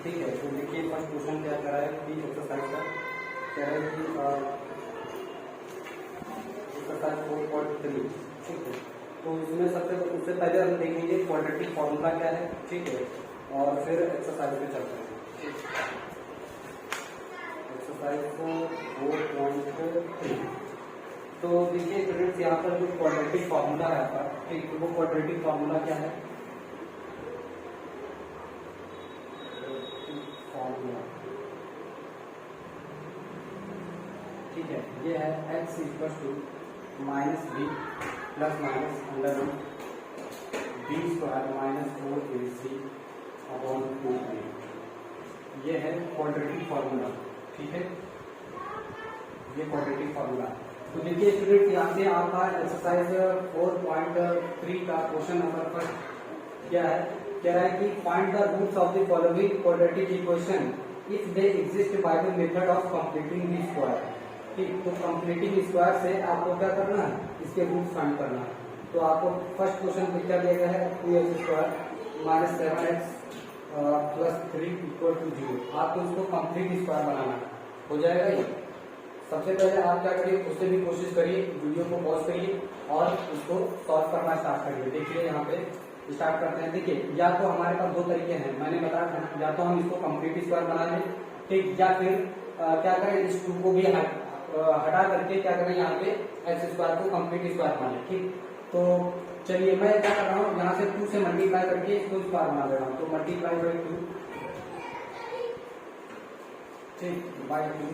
ठीक है। तो देखिए फर्स्ट क्वेश्चन क्या कर रहा है कि एक्सरसाइज का कह रहा है कि एक्सरसाइज 4.3, ठीक है। तो इसमें उससे पहले हम देखेंगे क्वाड्रेटिक फॉर्मूला क्या है, ठीक है, और फिर एक्सरसाइज में चलते हैं। एक्सरसाइज 4.3। तो देखिए स्टूडेंट्स यहाँ पर जो क्वाड्रेटिक फॉर्मूला है आपका, ठीक, वो क्वाड्रेटिक फॉर्मूला क्या है, ठीक है, ये है x equal to minus b plus minus under root b square minus 4ac upon 2a। ये है क्वाड्रेटिक फॉर्मूला, ठीक है, ये क्वाड्रेटिक फॉर्मूला। तो देखिए स्टूडेंट यहाँ से आपका एक्सरसाइज 4.3 का क्वेश्चन नंबर फर्स्ट क्या है, कह रहा है कि find the roots of the following quadratic equation if they exist by the method of completing the square. ठीक, तो कंप्लीटिंग स्क्वायर से आपको क्या करना है, इसके रूट फाइंड करना है। तो आपको फर्स्ट क्वेश्चन में क्या दिया गया है, 2x square minus 7x plus 3 equal to 0। आपको इसको कंप्लीट स्क्वायर बनाना है, हो जाएगा ये। सबसे पहले आप क्या करिए, उससे भी कोशिश करिए, वीडियो को पॉज करिए और उसको सॉल्व करना स्टार्ट करिए। देखिए यहाँ पे स्टार्ट करते हैं। देखिए या तो हमारे पास दो तरीके हैं, मैंने बताया था, या तो हम इसको कंप्लीट स्क्वायर बना लें, ठीक, या फिर क्या करें, इस 2 को भी हटा करके क्या करें, यहाँ पे एक्स स्क्वायर को कंप्लीट स्क्वायर बना लें। ठीक, तो चलिए मैं क्या कर रहा हूँ, यहाँ से 2 से मल्टीप्लाई करके इसको स्क्वायर बना दे रहा हूँ। तो मल्टीप्लाई बाई 2, ठीक, बाई 2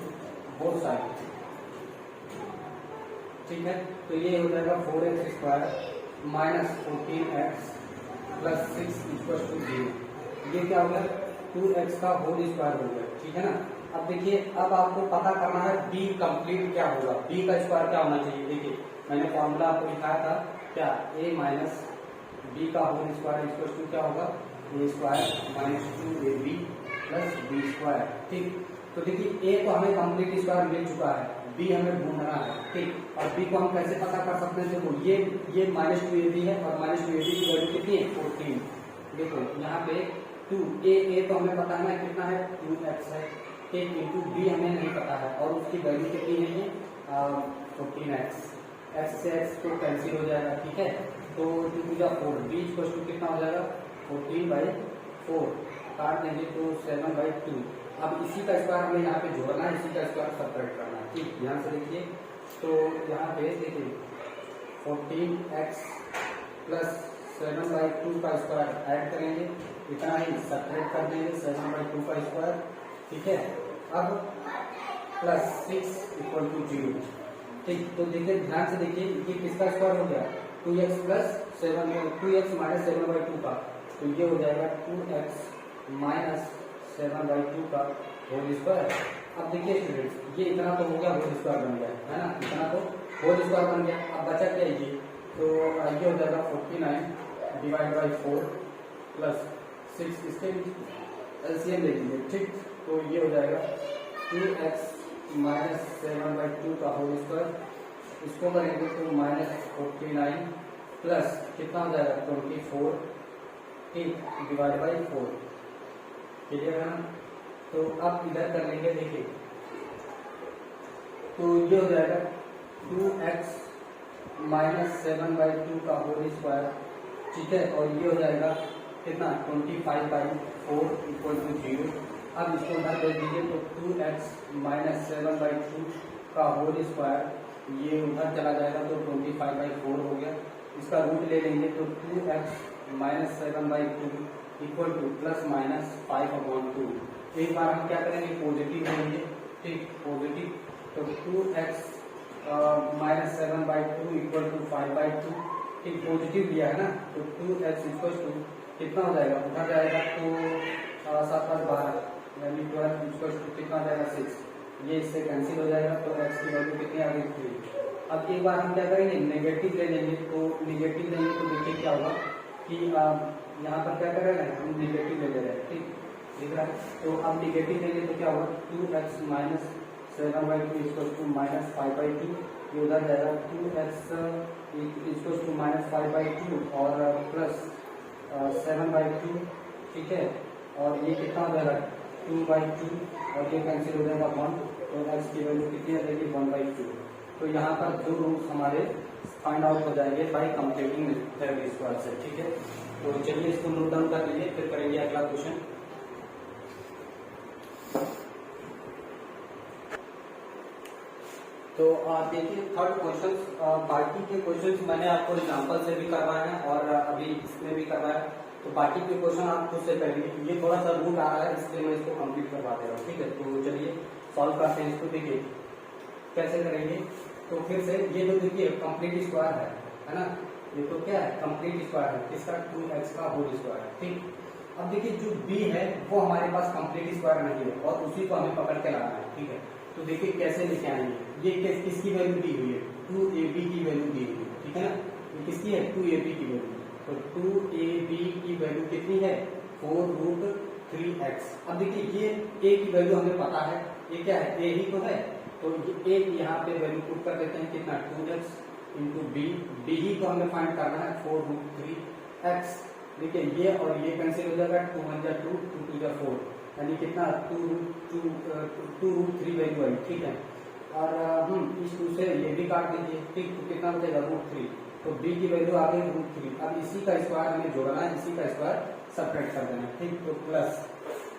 बोथ साइड, ठीक है। तो ये हो जाएगा 4x square minus 14x plus 6 equal to 0। ये क्या हो गया, 2x का होल स्क्वायर हो गया, ठीक है ना। अब देखिए, अब आपको पता करना है b कंप्लीट क्या होगा, b का स्क्वायर क्या होना चाहिए। देखिए मैंने फॉर्मूला आपको दिखाया था क्या, a माइनस b का होल स्क्वायर इक्वल टू क्या होगा, a square minus 2ab plus b square. ठीक, तो देखिए a को हमें कंप्लीट स्क्वायर मिल चुका है, b हमें ढूंढना है, ठीक, और b को हम कैसे पता कर सकते हैं। देखो ये माइनस 2ab है और माइनस 2ab की वैल्यू कितनी है, 14। देखो यहाँ पे 2a तो हमें पता है ना कितना है, 2x है, ठीक, इंटू b हमें नहीं पता है और उसकी वैल्यू कितनी है, 14x। x से x तो कैंसिल हो जाएगा, ठीक है। तो 2 टू 4, b इक्वल टू कितना हो जाएगा, 14/4, काट देंगे तो 7/2। अब इसी का स्क्वायर हमें यहाँ पे जोड़ना है, इसी का स्क्वायर सेपरेट करना है। ठीक, ध्यान से देखिए, तो यहाँ पे देखिए 14x प्लस 7/2 का स्क्वायर ऐड करेंगे, इतना ही सेपरेट कर देंगे 7/2 का स्क्वायर, ठीक है। अब प्लस 6 इक्वल टू 0। ठीक, तो देखिए ध्यान से देखिए, ये किसका स्क्वायर हो गया, 2x प्लस 2x माइनस 7/2 का, तो ये हो जाएगा 2x माइनस 7/2 का होल स्क्वायर। अब देखिए स्टूडेंट्स, ये इतना तो हो गया, होल स्क्वायर बन गया है ना, इतना तो होल स्क्वायर बन गया। अब बचा क्या ये, तो ये हो जाएगा 49 डिवाइड बाई 4 प्लस 6, इसके एलसीएम ले लीजिए। ठीक, तो ये हो जाएगा 2x माइनस 7/2 का होल स्क्वायर, इसको करेंगे तो माइनस 49 प्लस कितना हो जाएगा 24, ठीक, डिवाइड बाई 4, क्लियर है ना। तो अब इधर कर लेंगे, देखिए तो ये हो जाएगा 2x माइनस 7/2 का होल स्क्वायर, ठीक है, और ये हो जाएगा कितना 25/4 इक्वल टू 0। अब इसको उधर कर दीजिए तो 2x माइनस 7/2 का होल स्क्वायर, ये उधर चला जाएगा तो 25/4 हो गया। इसका रूट ले लेंगे तो 2x minus 7/2 equal two plus minus 5/2। एक बार हम क्या करेंगे, पॉजिटिव लेंगे, ठीक, पॉजिटिव, तो 2x माइनस 7/2 इक्वल टू 5/2, ठीक, पॉजिटिव लिया है ना, तो 2x इक्वल टू कितना हो जाएगा, उधर जाएगा तो 7/12 यानी 12 इक्वल टू कितना हो जाएगा 6, ये इससे कैंसिल हो जाएगा, तो x की वैल्यू कितनी आ गई 3। अब एक बार हम क्या करेंगे, नेगेटिव ले लेंगे, तो नेगेटिव लेंगे तो देखिए क्या होगा कि यहाँ पर क्या करेगा, हम नेगेटिव ले ले रहे हैं, ठीक, दिख रहा है। तो अब नेगेटिव लेंगे तो क्या होगा, 2x minus 7/2 equal to minus 5/2, ये उधर जाएगा 2x इक्वल टू माइनस 5/2 और प्लस 7/2, ठीक है, और ये कितना हो जाएगा 2/2 और ये कैंसिल हो जाएगा 1, तो x की वैल्यू कितनी आ जाएगी 1/2। तो यहाँ पर जो रूट्स हमारे फाइंड आउट हो जाएंगे बाय कंप्लीटिंग मेथड स्क्वायर से। ठीक है, तो चलिए इसको नोट डाउन कर लीजिए, फिर करेंगे अगला क्वेश्चन। तो देखिए थर्ड क्वेश्चन, बाकी के क्वेश्चंस मैंने आपको एग्जांपल से भी करवाए हैं और अभी इसमें भी करवाया है, तो बाकी के क्वेश्चन आप खुद से करेंगे। ये थोड़ा सा रूट आ रहा है इसलिए मैं इसको कंप्लीट करवा दे रहा हूँ। ठीक है, तो चलिए सॉल्व करते हैं इसको। देखिए कैसे करेंगे, तो फिर से ये तो देखिए कंप्लीट स्क्वायर है ना, ये तो क्या है कंप्लीट स्क्वायर है, किसका 2x का होल स्क्वायर है। ठीक, अब देखिए जो b है वो हमारे पास कंप्लीट स्क्वायर नहीं है और उसी को हमें पकड़ के लाना है। ठीक है, तो देखिए कैसे लेके आएंगे, ये किसकी वैल्यू दी हुई है 2ab की वैल्यू दी हुई है। ठीक है ना, ये किसकी है 2ab की वैल्यू, तो 2ab की वैल्यू कितनी है 4√3x। अब देखिए ये a की वैल्यू हमें पता है, ये क्या है a ही तो है, तो ये a यहाँ पे वैल्यू पुट कर देते हैं कितना 2x इंटू b ही तो हमें फाइंड करना है 4√3x। देखिए ये और ये कैंसिल हो जाएगा, 2 1 जा 2 2 2 जा 4, यानी कितना 2√3 वैल्यू आई। ठीक है, और इस 2 से ये भी काट दीजिए। ठीक, तो कितना बचेगा √3, तो b की वैल्यू आ गई √3। अब इसी का स्क्वायर हमें जोड़ना है, इसी का स्क्वायर सब्ट्रैक्ट कर देना है। ठीक, तो प्लस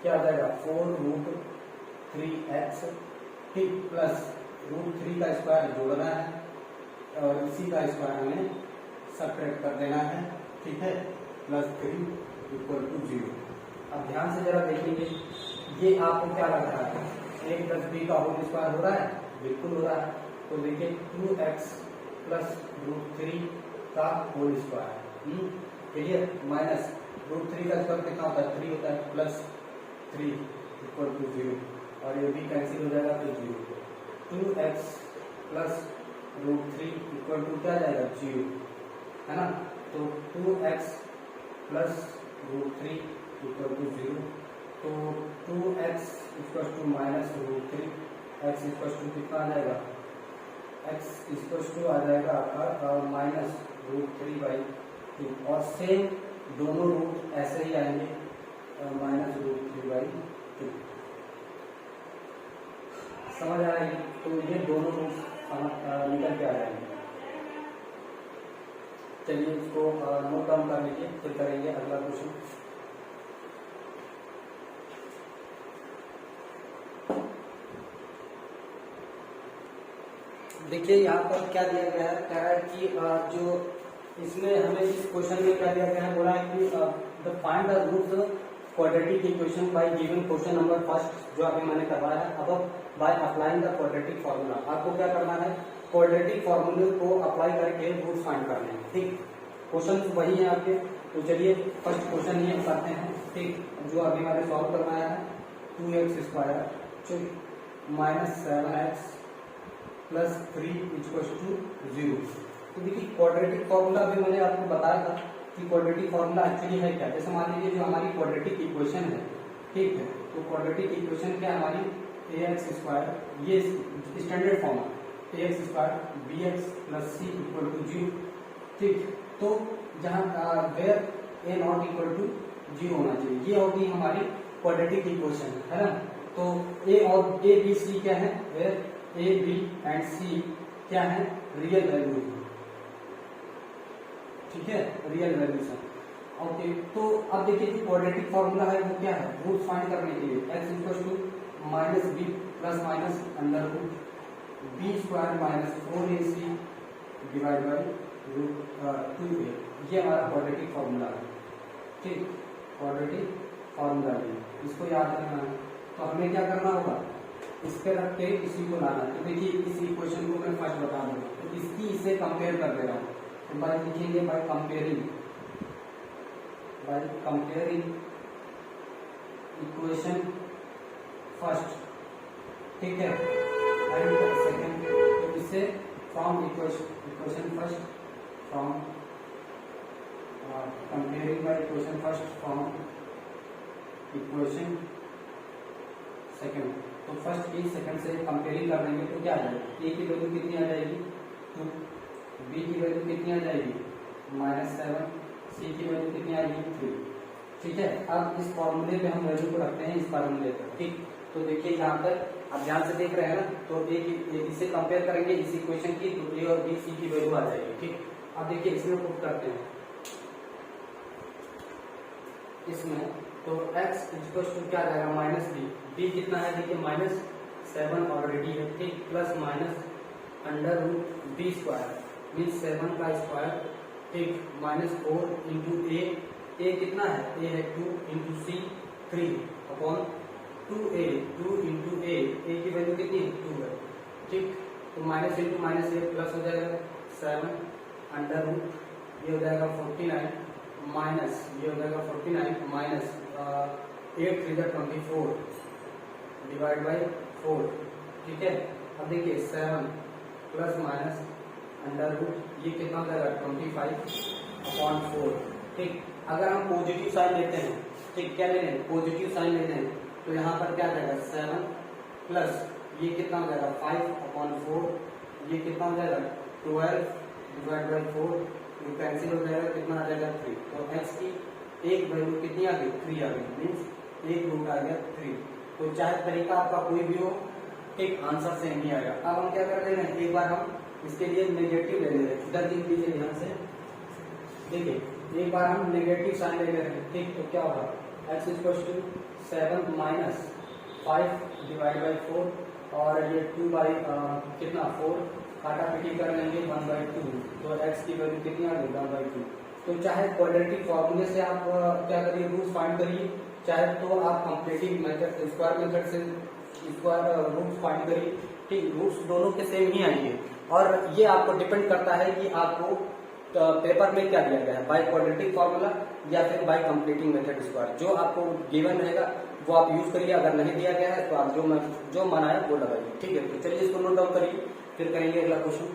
क्या आ जाएगा 4√3x। ठीक, प्लस √3 का स्क्वायर जोड़ना है और इसी का स्क्वायर हमें सब्ट्रैक्ट कर देना है। ठीक है, प्लस 3 इक्वल टू 0। अब ध्यान से जरा देखेंगे, ये आपको क्या लग रहा है 1 + b का होल स्क्वायर हो रहा है, बिल्कुल हो रहा है। तो देखिए 2x प्लस √3 का होल स्क्वायर, क्लियर, माइनस √3 का स्क्वायर कितना होता है 3 होता है, प्लस 3 इक्वल टू 0 और ये भी कैंसिल हो जाएगा तो 0। 2x प्लस √3 इक्वल टू क्या जाएगा 0, है ना, तो 2x प्लस √3 इक्वल टू 0, तो 2x equal to minus √3, x equal to कितना आ जाएगा, x इक्वल टू आ जाएगा आपका माइनस √3/2 और सेम दोनों रूट ऐसे ही आएंगे माइनस √3/2। समझ आ रही है, तो ये दोनों रूट निकल के आ जाएंगे। चलिए इसको नोट डाउन कर लीजिए, फिर करेंगे अगला क्वेश्चन। देखिए यहाँ पर क्या दिया गया है, कह रहा है कि जो इसमें हमें इस क्वेश्चन में क्या दिया गया है, बोला है कि the find the roots quadratic equation by given question number first, जो अभी मैंने करवाया है। अब by applying the quadratic formula, आपको क्या करना है क्वाड्रेटिक फॉर्मूले को अप्लाई करके रूट्स फाइंड करने हैं। ठीक, क्वेश्चन वही है आपके, तो चलिए फर्स्ट क्वेश्चन ये करते हैं। ठीक, जो अभी मैंने सॉल्व करवाया है 2x² minus 7x plus 3 equal to 0। तो देखिए क्वाड्रेटिक फॉर्मूला भी मैंने आपको बताया था कि क्वाड्रेटिक फॉर्मूला एक्चुअली है क्या। जैसे मान लीजिए जो हमारी क्वाड्रेटिक इक्वेशन है, ठीक है, तो क्वाड्रेटिक इक्वेशन क्या हमारी ax², ये स्टैंडर्ड फॉर्म है ax² bx plus c equal to 0। ठीक, तो जहाँ where a not equal to 0 होना चाहिए, ये होगी हमारी क्वाड्रेटिक इक्वेशन, है ना। तो a और a b c क्या है, where a b and c क्या है रियल वैल्यू, ठीक है, रियल वैल्यूज है। ओके, तो अब देखिए जो क्वाड्रेटिक फॉर्मूला है वो क्या है, रूट फाइंड करने के लिए x equal to minus b plus minus under root b² minus 4ac divide by √2a, ये हमारा क्वाड्रेटिक फॉर्मूला है। ठीक, क्वाड्रेटिक फॉर्मूला है, इसको याद रखना है। तो हमें क्या करना होगा, इस पे रख के इसी को लाना। तो देखिए इस इक्वेशन को मैं फर्स्ट बता दूंगा, तो इसकी इससे कंपेयर कर दे रहा हूँ। तो बाय लिखेंगे बाय कंपेयरिंग इक्वेशन फर्स्ट, ठीक है, एंड सेकंड। तो इससे from equation first from comparing by equation first from equation second. तो फर्स्ट की सेकंड से कंपेयरिंग कर देंगे तो क्या आ जाएगा, a की वैल्यू कितनी आ जाएगी 2, b की वैल्यू कितनी आ जाएगी -7, c की वैल्यू कितनी आएगी 3। ठीक है। अब इस फॉर्मूले पे हम वैल्यू को रखते हैं इस फॉर्मूले पर, ठीक। तो देखिए यहाँ पर आप ध्यान से देख रहे हैं ना, तो इसे कंपेयर करेंगे इस इक्वेशन की, तो ए और बी सी की वैल्यू आ जाएगी, ठीक। अब देखिए इसमें पुट करते हैं इसमें, तो x इक्वल टू क्या जाएगा माइनस बी, बी कितना है देखिए -7 ऑलरेडी है, ठीक, plus minus under root b square means 7 का स्क्वायर, ठीक, -4 इंटू ए कितना है, ए है 2 इंटू सी 3 अपॉन 2a, 2 इंटू ए की वैल्यू कितनी है 2 है, ठीक। तो माइनस इंटू माइनस ए प्लस हो जाएगा 7 अंडर रूट ये हो जाएगा 49 माइनस ये हो जाएगा 49 माइनस 8 3 24 डिवाइड बाई 4, ठीक है। अब देखिए 7 प्लस माइनस अंडर रूट ये कितना हो जाएगा 25 अपॉन 4, ठीक। अगर हम पॉजिटिव साइन लेते हैं, ठीक, क्या ले लें पॉजिटिव साइन लेते हैं, तो यहाँ पर क्या जाएगा 7 प्लस ये कितना हो जाएगा 5 अपॉन 4, ये कितना हो जाएगा 12 डिवाइड बाई 4, ये कैंसिल हो जाएगा, कितना आ जाएगा 3। तो x की एक वैल्यू कितनी आ गई 3 आ गई, मीन्स एक रूट आ गया 3। तो चाहे तरीका आपका कोई भी हो, ठीक, आंसर सेम ही आएगा। अब हम क्या कर ले रहे हैं, एक बार हम इसके लिए नेगेटिव ले ले रहे हैं, इधर देख लीजिए ध्यान से, देखिए एक बार हम नेगेटिव साइन ले ले रहे हैं, ठीक। तो क्या होगा x equal to 7 minus 5 divide by 4 और ये 2 बाई कितना 4 काटा पीटी कर लेंगे 1/2, तो x की वैल्यू कितनी आ गई 1/2। तो चाहे क्वाड्रेटिक फॉर्मूले से आप क्या करिए रूट्स फाइंड करिए, चाहे तो आप कंप्लीटिंग मेथड स्क्वायर मेथड से स्क्वायर रूट्स फाइंड करिए, ठीक, रूट्स दोनों के सेम ही आएंगे। और ये आपको डिपेंड करता है कि आपको पेपर में क्या दिया गया है, बाय क्वाड्रेटिक फॉर्मूला या फिर बाय कंप्लीटिंग मेथड स्क्वायर, जो आपको गिवन रहेगा वो आप यूज करिए। अगर नहीं दिया गया है तो आप जो मन आए वो लगाइए, ठीक है। तो चलिए इसको नोट डाउन करिए, फिर करेंगे अगला क्वेश्चन।